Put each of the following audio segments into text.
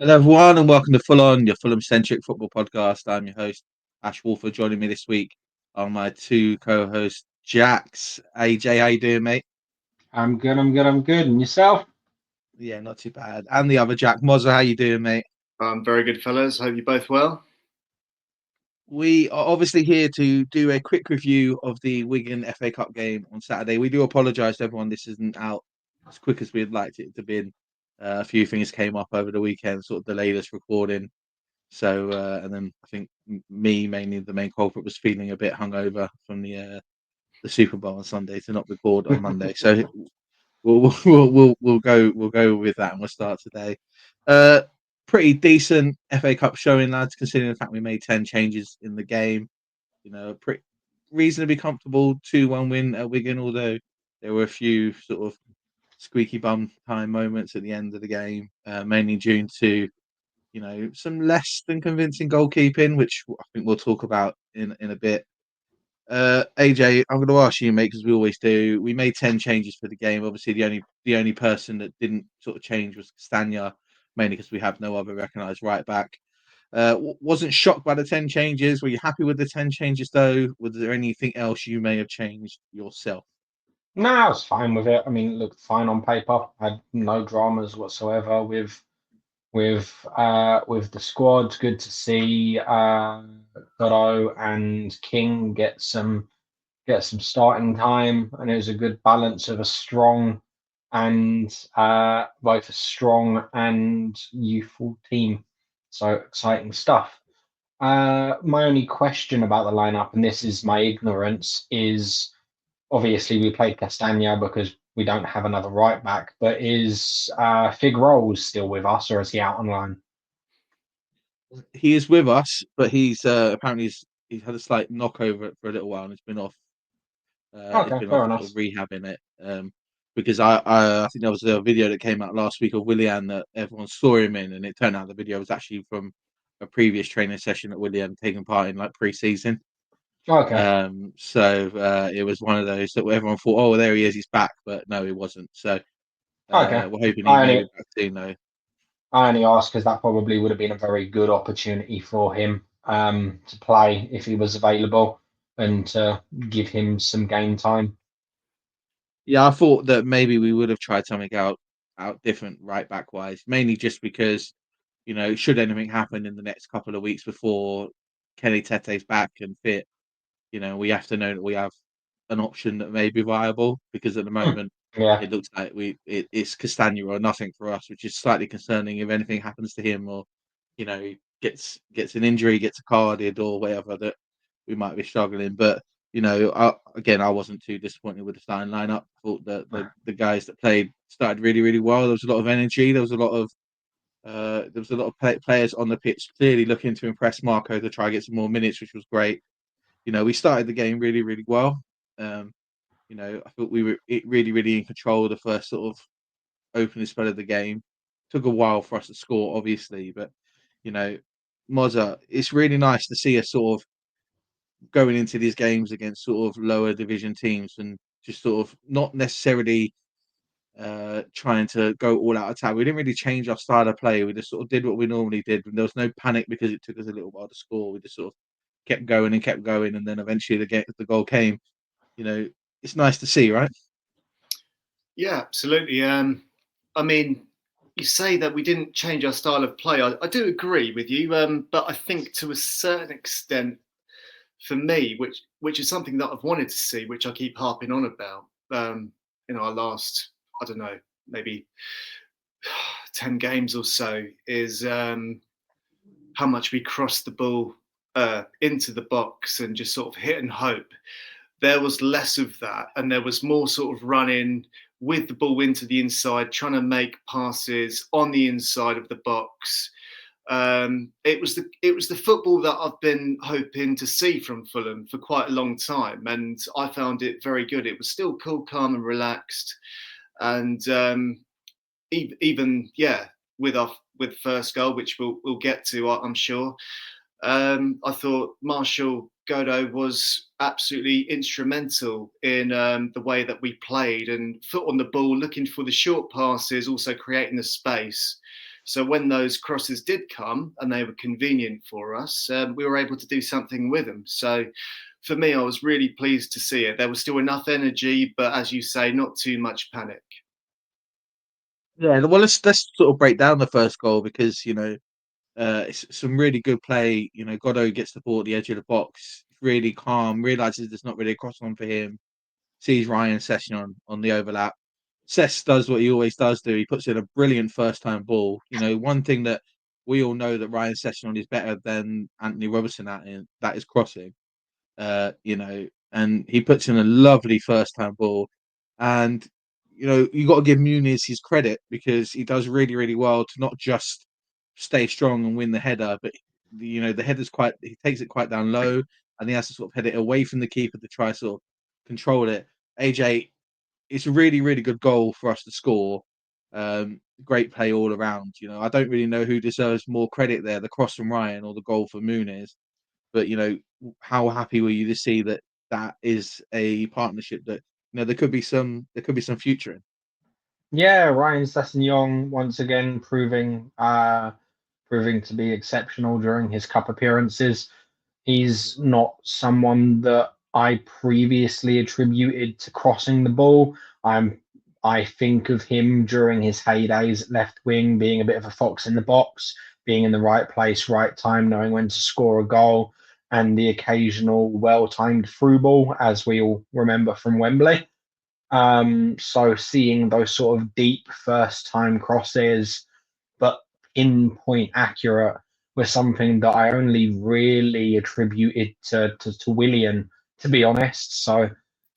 Hello, everyone, and welcome to Full-on, your Fulham-centric football podcast. I'm your host, Ash Woolford. Joining me this week are my two co-hosts, Jax. AJ, how you doing, mate? I'm good. And yourself? Yeah, not too bad. And the other Jack, Mozza, how you doing, mate? Very good, fellas. Hope you're both well. We are obviously here to do a quick review of the Wigan FA Cup game on Saturday. We do apologise to everyone this isn't out as quick as we'd liked it to be. A few things came up over the weekend, sort of delayed us recording. So, and then I think me, mainly the main culprit, was feeling a bit hungover from the Super Bowl on Sunday to not record on Monday. So we'll go with that, and we'll start today. Uh, Pretty decent FA Cup showing, lads. Considering the fact we made 10 changes in the game, pretty reasonably comfortable 2-1 win at Wigan. Although there were a few sort of squeaky bum time moments at the end of the game, mainly due to some less than convincing goalkeeping, which I think we'll talk about in a bit. AJ, I'm going to ask you, mate, because we always do. We made 10 changes for the game. Obviously, the only person that didn't sort of change was Castagna, mainly because we have no other recognised right back. Wasn't shocked by the 10 changes. Were you happy with the 10 changes, though? Was there anything else you may have changed yourself? No, I was fine with it. I mean, it looked fine on paper. I had no dramas whatsoever with the squad. Good to see Godot and King get some starting time, and it was a good balance of a strong and both a strong and youthful team. So exciting stuff. My only question about the lineup, and this is my ignorance, is obviously we played Castagna because we don't have another right back, but is Fig Rolls still with us or is he out on loan? He is with us, but he's apparently he's had a slight knockover for a little while and he's been off. He's Okay, been off fair sort enough. of rehabbing it. Because I think there was a video that came out last week of Willian that everyone saw him in, and it turned out the video was actually from a previous training session that Willian taking part in, like pre-season. Okay, It was one of those that everyone thought, oh, there he is, he's back, but no, he wasn't. So okay. we're hoping he I may only be back soon, though. I only asked because that probably would have been a very good opportunity for him to play if he was available and to give him some game time. Yeah, I thought that maybe we would have tried something out different right back wise, mainly just because should anything happen in the next couple of weeks before Kenny Tete's back and fit, we have to know that we have an option that may be viable because at the Hmm, moment yeah. it looks like it's Castagna or nothing for us, which is slightly concerning if anything happens to him or he gets an injury, gets a carded or whatever that we might be struggling. But I wasn't too disappointed with the starting lineup. I thought that the guys that played started really really well. There was a lot of energy. There was a lot of players on the pitch clearly looking to impress Marco to try and get some more minutes, which was great. We started the game really, really well. Um, I thought we were really, really in control of the first sort of opening spell of the game. Took a while for us to score, obviously, but you know, Mozza, it's really nice to see us sort of going into these games against sort of lower division teams and just sort of not necessarily trying to go all out attack. We didn't really change our style of play. We just sort of did what we normally did. There was no panic because it took us a little while to score. We just sort of kept going, and then eventually the goal came. You know, it's nice to see, right? Yeah, absolutely. I mean, you say that we didn't change our style of play. I do agree with you, but I think to a certain extent, for me, which is something that I've wanted to see, which I keep harping on about. In our last, I don't know, maybe 10 games or so, is how much we cross the ball into the box and just sort of hit and hope. There was less of that, and there was more sort of running with the ball into the inside, trying to make passes on the inside of the box. It was the football that I've been hoping to see from Fulham for quite a long time, and I found it very good. It was still cool, calm, and relaxed, and even with first goal, which we'll get to, I'm sure. I thought Marshall Godo was absolutely instrumental in the way that we played and foot on the ball, looking for the short passes, also creating the space. So when those crosses did come and they were convenient for us, we were able to do something with them. So for me, I was really pleased to see it. There was still enough energy, but as you say, not too much panic. Yeah, well, let's sort of break down the first goal because it's some really good play. Godot gets the ball at the edge of the box, really calm, realizes there's not really a cross on for him, sees Ryan Sessegnon on the overlap. Sess does what he always does do. He puts in a brilliant first time ball. One thing that we all know that Ryan Sessegnon is better than Anthony Robertson at, that is crossing. And he puts in a lovely first time ball. And you got to give Muniz his credit because he does really, really well to not just stay strong and win the header, but the header's he takes it quite down low and he has to sort of head it away from the keeper to try sort of control it. AJ, it's a really, really good goal for us to score. Great play all around. I don't really know who deserves more credit there, the cross from Ryan or the goal for Muniz. But how happy were you to see that is a partnership that there could be some future in? Yeah, Ryan Sessegnon once again proving to be exceptional during his cup appearances. He's not someone that I previously attributed to crossing the ball. I think of him during his heydays at left wing, being a bit of a fox in the box, being in the right place, right time, knowing when to score a goal, and the occasional well-timed through ball, as we all remember from Wembley. So seeing those sort of deep first-time crosses, but pinpoint accurate, was something that I only really attributed to Willian, to be honest. So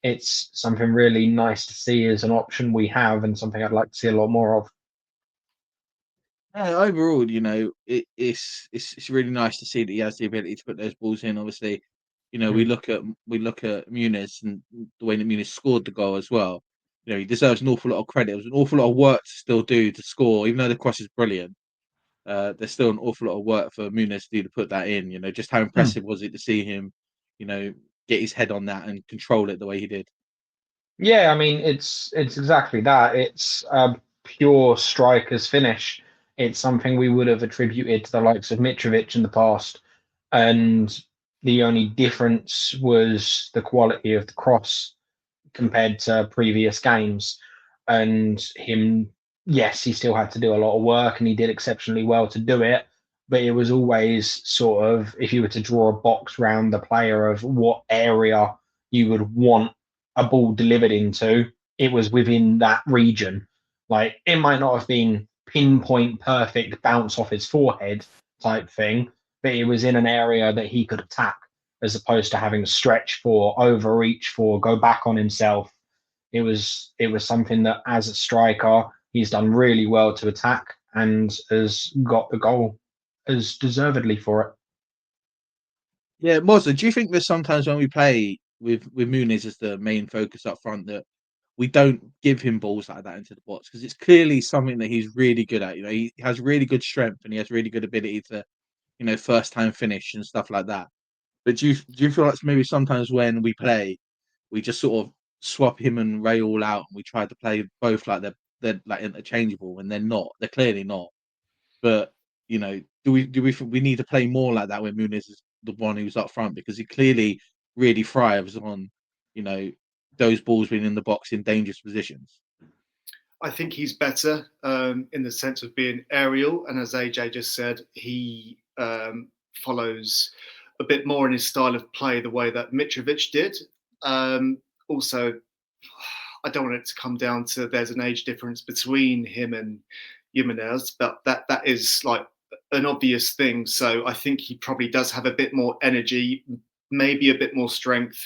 it's something really nice to see as an option we have and something I'd like to see a lot more of. Yeah, overall, it's really nice to see that he has the ability to put those balls in. Obviously, we look at Muniz and the way that Muniz scored the goal as well. He deserves an awful lot of credit. It was an awful lot of work to still do to score, even though the cross is brilliant. There's still an awful lot of work for Muniz to do to put that in. Just how impressive was it to see him, get his head on that and control it the way he did. Yeah, I mean it's exactly that. It's a pure striker's finish. It's something we would have attributed to the likes of Mitrovic in the past, and the only difference was the quality of the cross compared to previous games. And him, yes, he still had to do a lot of work, and he did exceptionally well to do it. But it was always sort of, if you were to draw a box round the player of what area you would want a ball delivered into, it was within that region. Like it might not have been pinpoint perfect bounce off his forehead type thing, but it was in an area that he could attack as opposed to having to stretch for, overreach for, go back on himself. It was something that as a striker he's done really well to attack and has got the goal as deservedly for it. Yeah, Mozza, do you think there's sometimes when we play with Muniz as the main focus up front that we don't give him balls like that into the box because it's clearly something that he's really good at. He has really good strength and he has really good ability to, first time finish and stuff like that. But do you feel like maybe sometimes when we play, we just sort of swap him and Ray all out and we try to play both like they're like interchangeable and they're not. They're clearly not. But do we need to play more like that when Muniz is the one who's up front because he clearly really thrives on, you know, those balls being in the box in dangerous positions. I think he's better in the sense of being aerial, and as AJ just said, he follows a bit more in his style of play the way that Mitrovic did. Also, I don't want it to come down to there's an age difference between him and Jimenez, but that is like an obvious thing. So I think he probably does have a bit more energy, maybe a bit more strength,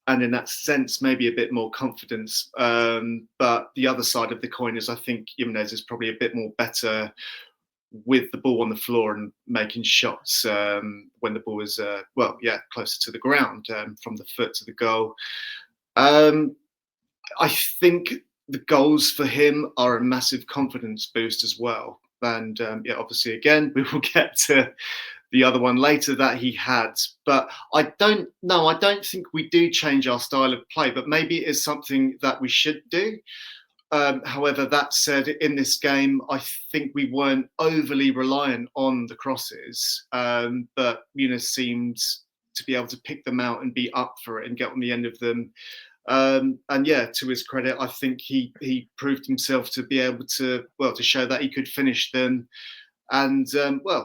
and in that sense, maybe a bit more confidence. But the other side of the coin is I think Jimenez is probably a bit more better with the ball on the floor and making shots when the ball is, closer to the ground, from the foot to the goal. I think the goals for him are a massive confidence boost as well. And obviously, again, we will get to the other one later that he had. But I don't think we do change our style of play, but maybe it is something that we should do. However, that said, in this game, I think we weren't overly reliant on the crosses, but Muniz seemed to be able to pick them out and be up for it and get on the end of them. And yeah, to his credit, I think he proved himself to be able to show that he could finish them, and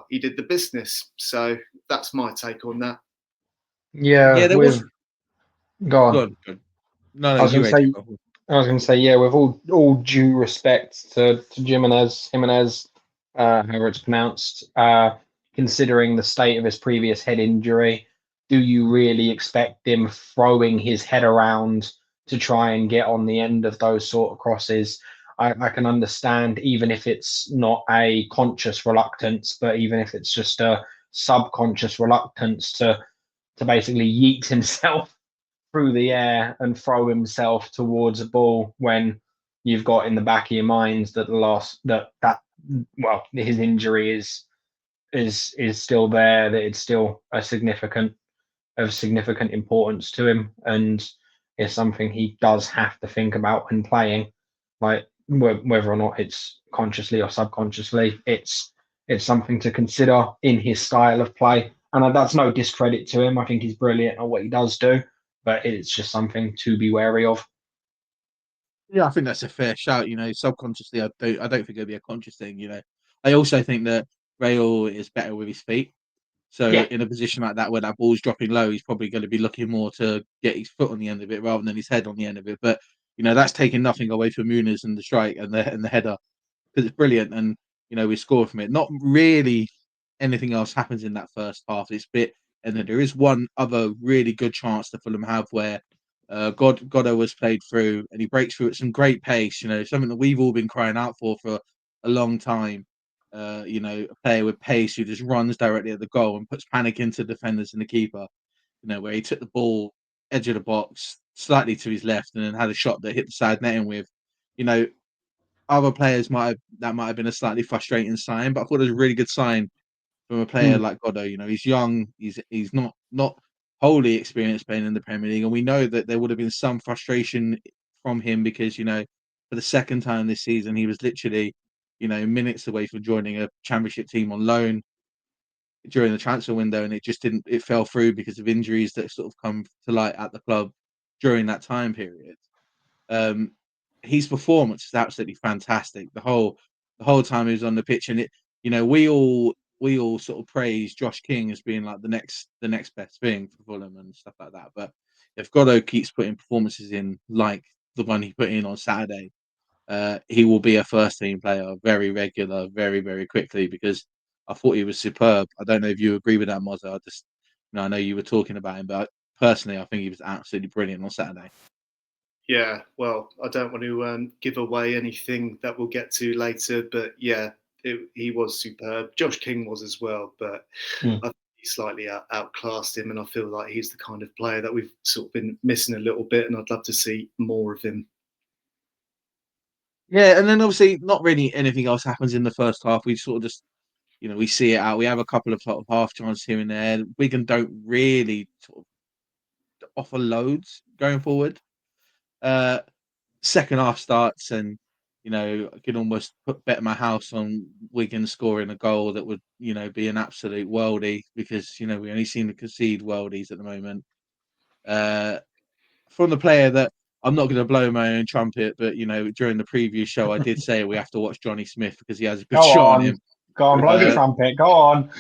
he did the business. So that's my take on that. Yeah, there was. go on. Good. No, I was you going to ready say, to go. yeah, with all due respect to Jimenez, however it's pronounced, considering the state of his previous head injury, do you really expect him throwing his head around to try and get on the end of those sort of crosses? I can understand, even if it's not a conscious reluctance, but even if it's just a subconscious reluctance to basically yeet himself through the air and throw himself towards a ball when you've got in the back of your mind that his injury is still there, that it's still of significant importance to him, and is something he does have to think about when playing, like whether or not it's consciously or subconsciously. It's something to consider in his style of play, and that's no discredit to him. I think he's brilliant at what he does do, but it's just something to be wary of. Yeah, I think that's a fair shout. Subconsciously, I don't think it'll be a conscious thing. I also think that Rail is better with his feet. So Yeah. in a position like that where that ball's dropping low, he's probably going to be looking more to get his foot on the end of it rather than his head on the end of it. But that's taking nothing away from Muniz and the strike and the header, because it's brilliant, and we score from it. Not really anything else happens in that first half. It's bit, and then there is one other really good chance that Fulham have where Goddo was played through and he breaks through at some great pace. Something that we've all been crying out for a long time. A player with pace who just runs directly at the goal and puts panic into defenders and the keeper. Where he took the ball edge of the box slightly to his left and then had a shot that hit the side netting with. Other players might have been a slightly frustrating sign, but I thought it was a really good sign from a player like Goddo. He's young, he's not wholly experienced playing in the Premier League, and we know that there would have been some frustration from him because for the second time this season he was literally minutes away from joining a Championship team on loan during the transfer window, and it fell through because of injuries that sort of come to light at the club during that time period. His performance is absolutely fantastic. The whole time he was on the pitch, and we all sort of praise Josh King as being like the next best thing for Fulham and stuff like that. But if Goddo keeps putting performances in like the one he put in on Saturday, he will be a first team player, very regular, very, very quickly, because I thought he was superb. I don't know if you agree with that, Mozza. I know you were talking about him, but personally, I think he was absolutely brilliant on Saturday. Yeah, well, I don't want to give away anything that we'll get to later, but yeah, he was superb. Josh King was as well, but I think he slightly outclassed him, and I feel like he's the kind of player that we've sort of been missing a little bit, and I'd love to see more of him. Yeah, and then obviously not really anything else happens in the first half. We sort of just, we see it out. We have a couple of sort of half chances here and there. Wigan don't really sort of offer loads going forward. Second half starts, and I could almost bet my house on Wigan scoring a goal that would be an absolute worldie, because we only seem to concede worldies at the moment. From the player that, I'm not going to blow my own trumpet, but during the preview show I did say we have to watch Johnny Smith because he has a good shot on him. Go on, blow the trumpet. Go on.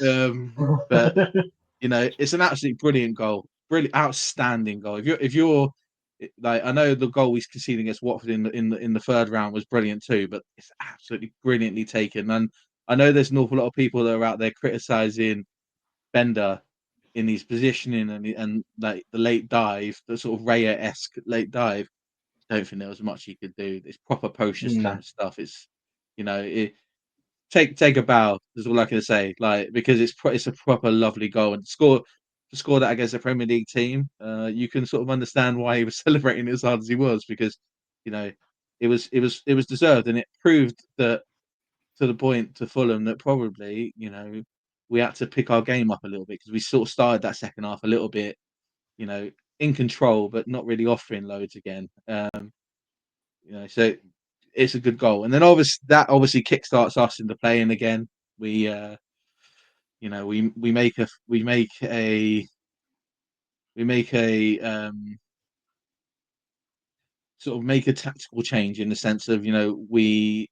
But it's an absolutely brilliant goal, brilliant, outstanding goal. If you're like, I know the goal he's conceding against Watford in the third round was brilliant too, but it's absolutely brilliantly taken. And I know there's an awful lot of people that are out there criticizing Bender in his positioning and like the late dive, the sort of Raya-esque late dive. I don't think there was much he could do. It's proper poacher's stuff. It's take a bow. Is all I can say. Like, because it's a proper lovely goal, and to score that against a Premier League team, you can sort of understand why he was celebrating as hard as he was, because it was deserved, and it proved that, to the point to Fulham, that probably we had to pick our game up a little bit, because we sort of started that second half a little bit in control, but not really offering loads again. So it's a good goal. And then obviously kickstarts us into playing again. We we make a sort of make a tactical change in the sense of we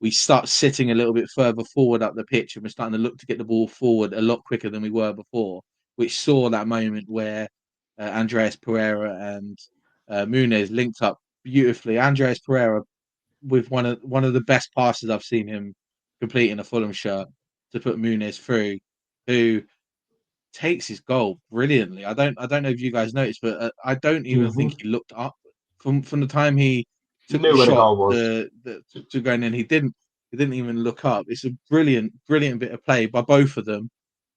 start sitting a little bit further forward up the pitch, and we're starting to look to get the ball forward a lot quicker than we were before, which saw that moment where Andreas Pereira and Muniz linked up beautifully. Andreas Pereira with one of the best passes I've seen him complete in a Fulham shirt to put Muniz through, who takes his goal brilliantly. I don't know if you guys noticed, but I don't even think he looked up from the time he took the Knew where the shot goal was. to going in. He didn't even look up. It's a brilliant bit of play by both of them.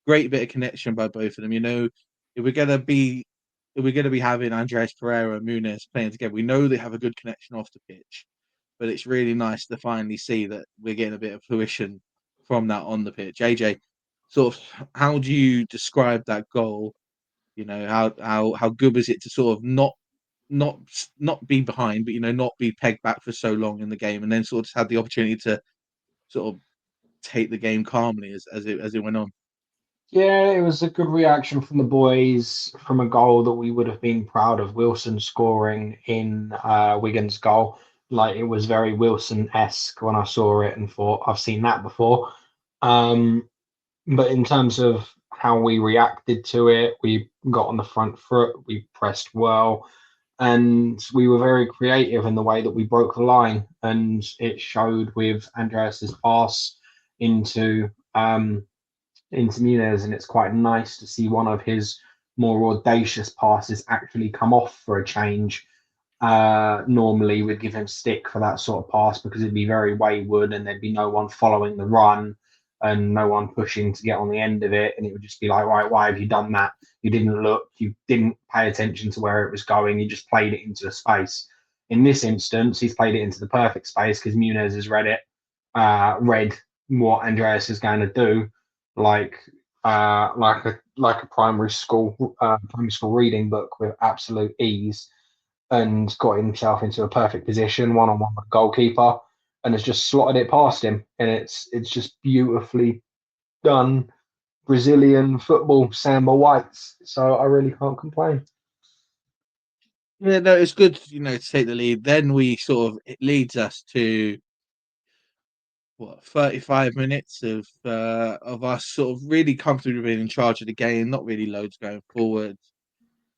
Great bit of connection by both of them. If we're gonna be having Andreas Pereira and Muniz playing together, we know they have a good connection off the pitch. But it's really nice to finally see that we're getting a bit of fruition from that on the pitch. AJ, sort of, how do you describe that goal? How good was it to sort of not be behind, but not be pegged back for so long in the game, and then sort of just had the opportunity to sort of take the game calmly as it went on. Yeah, it was a good reaction from the boys from a goal that we would have been proud of. Wilson scoring in Wigan's goal. Like, it was very Wilson-esque when I saw it and thought, I've seen that before. But in terms of how we reacted to it, we got on the front foot, we pressed well, and we were very creative in the way that we broke the line. And it showed with Andreas's pass into Muniz, and it's quite nice to see one of his more audacious passes actually come off for a change. Normally we'd give him stick for that sort of pass because it'd be very wayward and there'd be no one following the run and no one pushing to get on the end of it, and it would just be like, right, why have you done that? You didn't look, you didn't pay attention to where it was going, you just played it into a space. In this instance, he's played it into the perfect space because Muniz has read what Andreas is going to do, like a primary school reading book with absolute ease, and got himself into a perfect position, one-on-one with the goalkeeper, and has just slotted it past him. And it's just beautifully done Brazilian football, Samba Whites. So I really can't complain. Yeah, no, it's good, to take the lead. Then it leads us to 35 minutes of us sort of really comfortably being in charge of the game, not really loads going forward,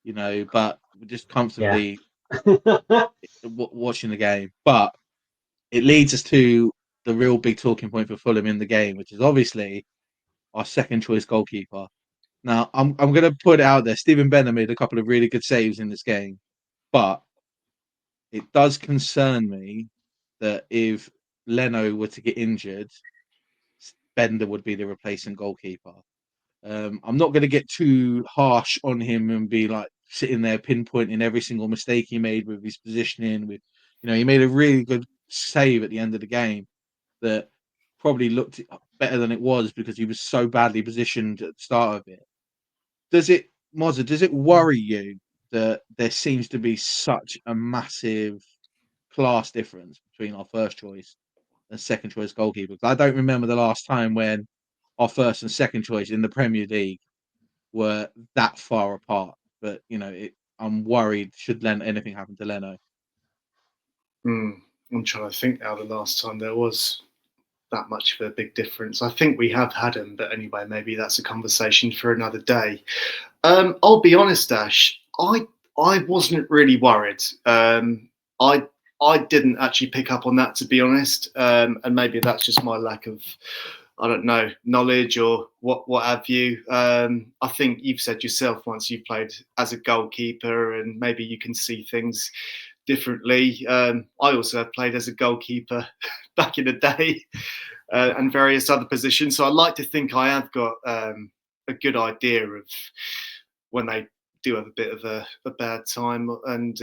but we're just comfortably watching the game. But it leads us to the real big talking point for Fulham in the game, which is obviously our second choice goalkeeper. Now, I'm going to put it out there. Stephen Benner made a couple of really good saves in this game, but it does concern me that if Leno were to get injured, Bender would be the replacing goalkeeper. I'm not going to get too harsh on him and be like sitting there pinpointing every single mistake he made with his positioning. He made a really good save at the end of the game that probably looked better than it was because he was so badly positioned at the start of it. Mozza, does it worry you that there seems to be such a massive class difference between our first choice and second choice goalkeeper? I don't remember the last time when our first and second choice in the Premier League were that far apart. But I'm worried should anything happen to Leno. I'm trying to think now the last time there was that much of a big difference. I think we have had him, but anyway, maybe that's a conversation for another day. I'll be honest, Ash. I wasn't really worried. I didn't actually pick up on that, to be honest, and maybe that's just my lack of, I don't know, knowledge or what have you. I think you've said yourself once you've played as a goalkeeper, and maybe you can see things differently. I also have played as a goalkeeper back in the day and various other positions. So I like to think I have got a good idea of when they do have a bit of a bad time and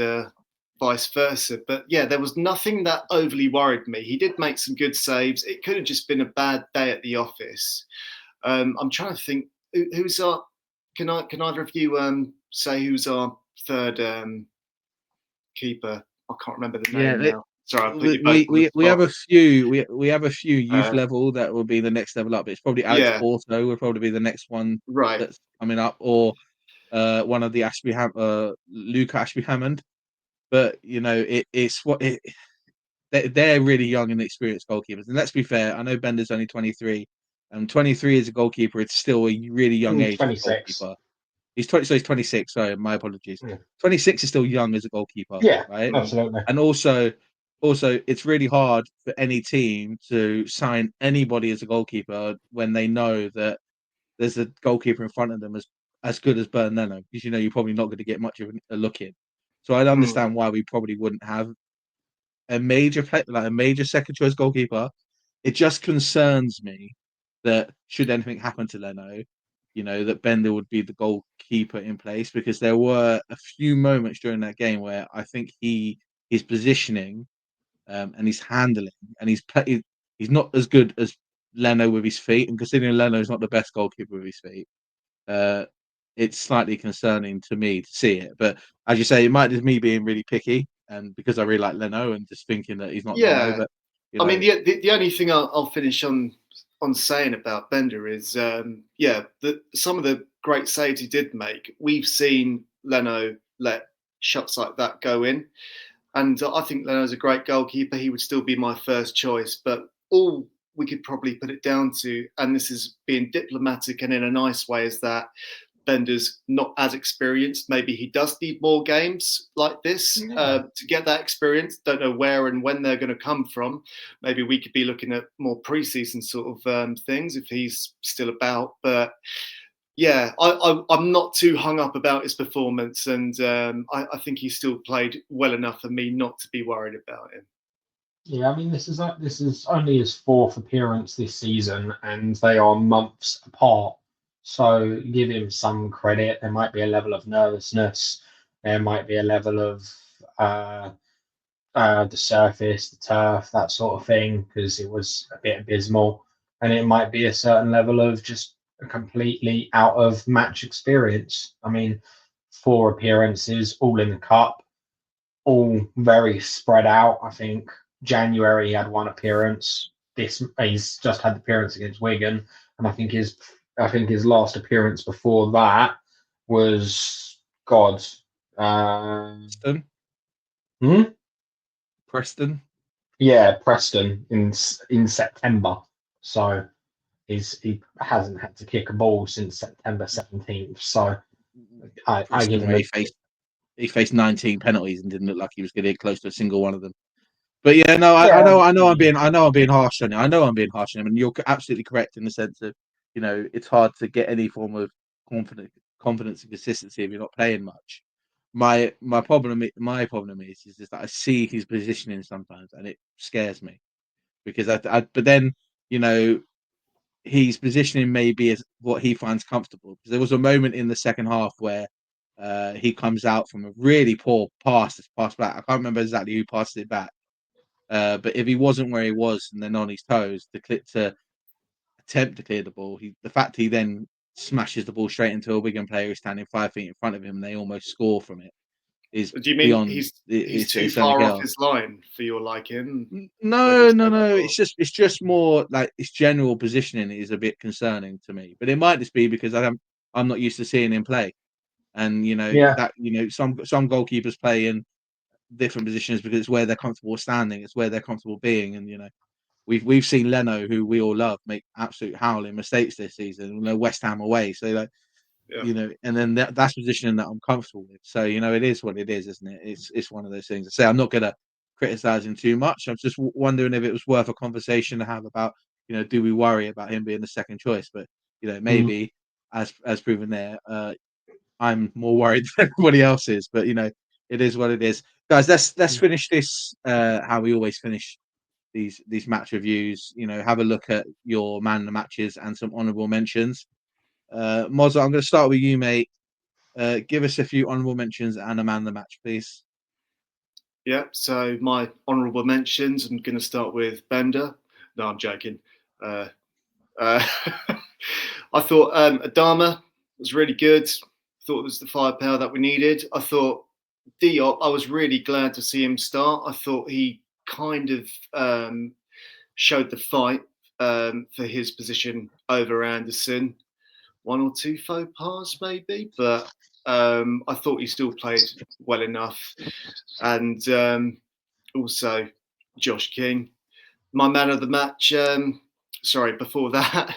vice versa. But yeah, there was nothing that overly worried me. He did make some good saves. It could have just been a bad day at the office. I'm trying to think who's our. Can either of you say who's our third keeper? I can't remember the name now. Sorry, I put you both on the We spot. have a few we have a few youth level that will be the next level up. It's probably Alex Yeah, Porto will probably be the next one right. that's coming up, or one of the Luca Ashby Hammond. But it's what they're really young and experienced goalkeepers. And let's be fair, I know Bender's only 23, and 23 as a goalkeeper, it's still a really young age as a 26. goalkeeper. He's 20, so he's 26. Sorry, my apologies. Yeah. 26 is still young as a goalkeeper, Yeah, right? absolutely. And also, it's really hard for any team to sign anybody as a goalkeeper when they know that there's a goalkeeper in front of them as good as Burn Leno, because you're probably not going to get much of a look in. So I'd understand why we probably wouldn't have a major like a major second choice goalkeeper. It just concerns me that should anything happen to Leno, that Bender would be the goalkeeper in place, because there were a few moments during that game where I think his positioning and his handling and he's not as good as Leno with his feet, and considering Leno is not the best goalkeeper with his feet, uh, it's slightly concerning to me to see it. But as you say, it might just me being really picky, and because I really like Leno and just thinking that he's not Leno. Yeah, But I mean, the only thing I'll finish on saying about Bender is, some of the great saves he did make, we've seen Leno let shots like that go in, and I think Leno's a great goalkeeper. He would still be my first choice, but all we could probably put it down to, and this is being diplomatic and in a nice way, is that Bender's not as experienced. Maybe he does need more games like this to get that experience. Don't know where and when they're going to come from. Maybe we could be looking at more preseason sort of things if he's still about. But yeah, I'm not too hung up about his performance, and I think he still played well enough for me not to be worried about him. Yeah, I mean, this is only his fourth appearance this season, and they are months apart. So give him some credit. There might be a level of nervousness. There might be a level of uh, the surface, the turf, that sort of thing, because it was a bit abysmal. And it might be a certain level of just a completely out of match experience. I mean, 4 appearances, all in the cup, all very spread out. I think January he had 1 appearance. He's just had the appearance against Wigan, and I think his last appearance before that was God. Preston, Hmm? Preston. Yeah, Preston in September. So he hasn't had to kick a ball since September 17th. So I give Preston, him where a he faced 19 penalties and didn't look like he was going to get close to a single one of them. But yeah, no, yeah. I know I'm being harsh on him. I know I'm being harsh on him, and you're absolutely correct in the sense of, it's hard to get any form of confidence and consistency if you're not playing much. My problem is just that I see his positioning sometimes, and it scares me, because but then you know his positioning may be as what he finds comfortable. Because there was a moment in the second half where he comes out from a really poor pass back. I can't remember exactly who passed it back. But if he wasn't where he was and then on his toes to attempt to clear the ball, the fact he then smashes the ball straight into a Wigan player who's standing 5 feet in front of him and they almost score from it is Do you mean beyond. he's too It's something far off else. his line for your liking? When you No, say that, or It's just more like its general positioning is a bit concerning to me. But it might just be because I'm not used to seeing him play, and Yeah. some goalkeepers play in different positions because it's where they're comfortable standing, it's where they're comfortable being, and we've seen Leno, who we all love, make absolute howling mistakes this season. West Ham away, so yeah. and then that's positioning that I'm comfortable with. So it is what it is, isn't it? It's one of those things. I say I'm not gonna criticize him too much. I'm just wondering if it was worth a conversation to have about, do we worry about him being the second choice? But Mm. maybe as proven there, I'm more worried than everybody else is. But it is what it is, guys. Let's finish this how we always finish these match reviews. Have a look at your man of the matches and some honourable mentions. Mozza, I'm going to start with you, mate. Give us a few honourable mentions and a man of the match, please. Yeah, so my honourable mentions, I'm going to start with Bender. No, I'm joking. I thought Adama was really good. Thought it was the firepower that we needed. I thought Diop, I was really glad to see him start. I thought he kind of showed the fight for his position over Anderson. One or two faux pas maybe, but I thought he still played well enough. And also Josh King, my man of the match. Before that,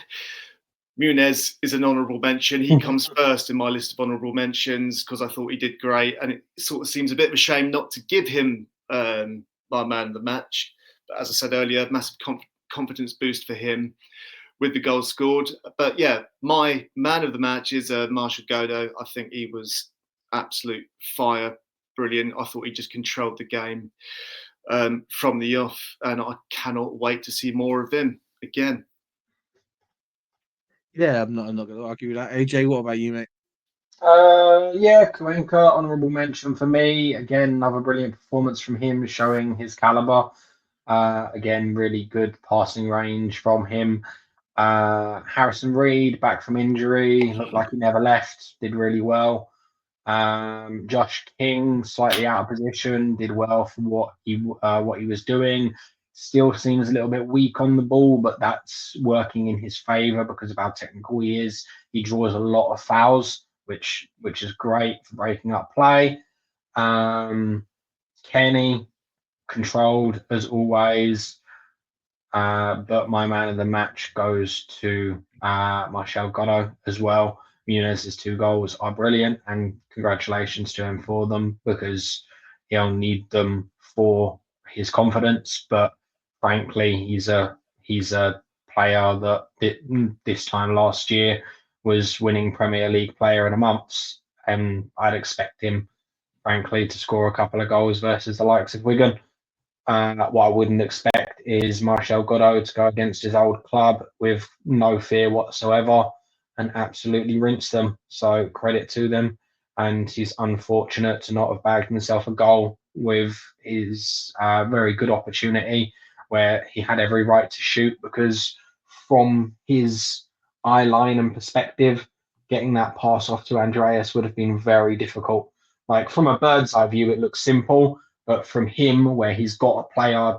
Muniz is an honourable mention. He comes first in my list of honourable mentions because I thought he did great, and it sort of seems a bit of a shame not to give him my man of the match. But as I said earlier, massive confidence boost for him with the goal scored. But yeah, my man of the match is Marshall Godo. I think he was absolute fire, brilliant. I thought he just controlled the game from the off, and I cannot wait to see more of him again. Yeah, I'm not going to argue with that. AJ, what about you, mate? Yeah, Karenka, honourable mention for me. Again, another brilliant performance from him, showing his calibre. Again, really good passing range from him. Harrison Reed, back from injury, looked like he never left, did really well. Josh King, slightly out of position, did well for what he was doing. Still seems a little bit weak on the ball, but that's working in his favour because of how technical he is. He draws a lot of fouls, which is great for breaking up play. Kenny, controlled as always. But my man of the match goes to Marcel Godo as well. Muniz' 2 goals are brilliant, and congratulations to him for them because he'll need them for his confidence. But frankly, he's a player that this time last year was winning Premier League Player of the Month, and I'd expect him, frankly, to score a couple of goals versus the likes of Wigan. What I wouldn't expect is Marcel Godo to go against his old club with no fear whatsoever and absolutely rinse them. So credit to them. And he's unfortunate to not have bagged himself a goal with his very good opportunity where he had every right to shoot, because from his eye line and perspective, getting that pass off to Andreas would have been very difficult. Like, from a bird's eye view, it looks simple, but from him, where he's got a player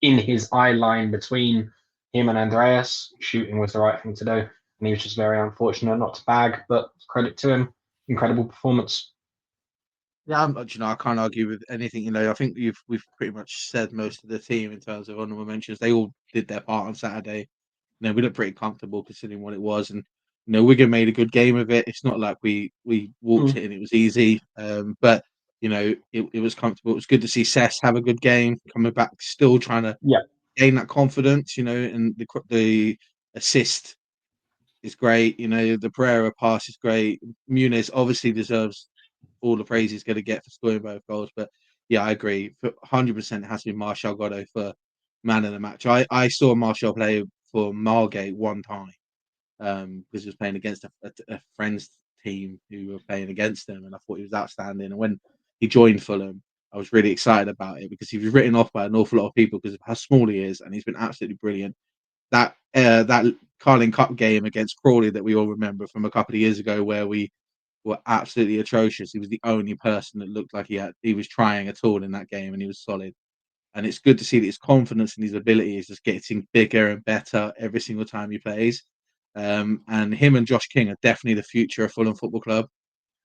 in his eye line between him and Andreas, shooting was the right thing to do. And he was just very unfortunate not to bag, but credit to him. Incredible performance. Yeah, I can't argue with anything. I think we've pretty much said most of the team in terms of honourable mentions. They all did their part on Saturday. We looked pretty comfortable considering what it was, and Wigan made a good game of it. It's not like we walked it and it was easy, but it was comfortable. It was good to see Cess have a good game, coming back, still trying to gain that confidence. And the assist is great. The Pereira pass is great. Muniz obviously deserves all the praise he's going to get for scoring both goals. But yeah, I agree. 100% it has to be Marcel Godo for man of the match. I saw Marshall play for Margate one time because he was playing against a friend's team who were playing against him, and I thought he was outstanding. And when he joined Fulham, I was really excited about it because he was written off by an awful lot of people because of how small he is, and he's been absolutely brilliant. That Carling Cup game against Crawley that we all remember from a couple of years ago, where we were absolutely atrocious. He was the only person that looked like he was trying at all in that game, and he was solid. And it's good to see that his confidence and his ability is just getting bigger and better every single time he plays. And him and Josh King are definitely the future of Fulham Football Club.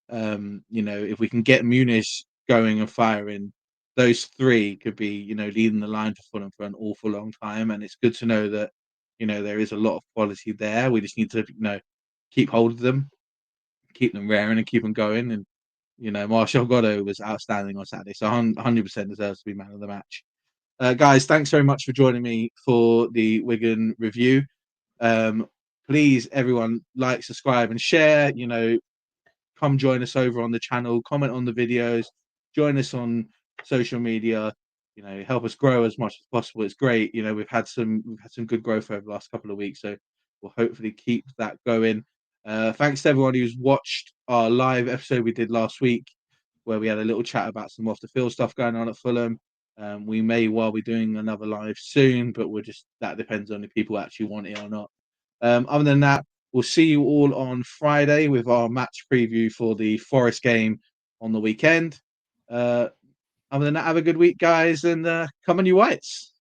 If we can get Muniz going and firing, those 3 could be, leading the line for Fulham for an awful long time. And it's good to know that, there is a lot of quality there. We just need to, keep hold of them, keep them raring and keep them going. And, Marcel Godo was outstanding on Saturday. So 100% deserves to be man of the match. Guys, thanks very much for joining me for the Wigan review. Please, everyone, like, subscribe, and share. Come join us over on the channel. Comment on the videos. Join us on social media. Help us grow as much as possible. It's great. We've had some good growth over the last couple of weeks, so we'll hopefully keep that going. Thanks to everyone who's watched our live episode we did last week, where we had a little chat about some off the field stuff going on at Fulham. We may well be doing another live soon, but that depends on if people actually want it or not. Other than that, we'll see you all on Friday with our match preview for the Forest game on the weekend. Other Other than that, have a good week, guys, and come on, you Whites.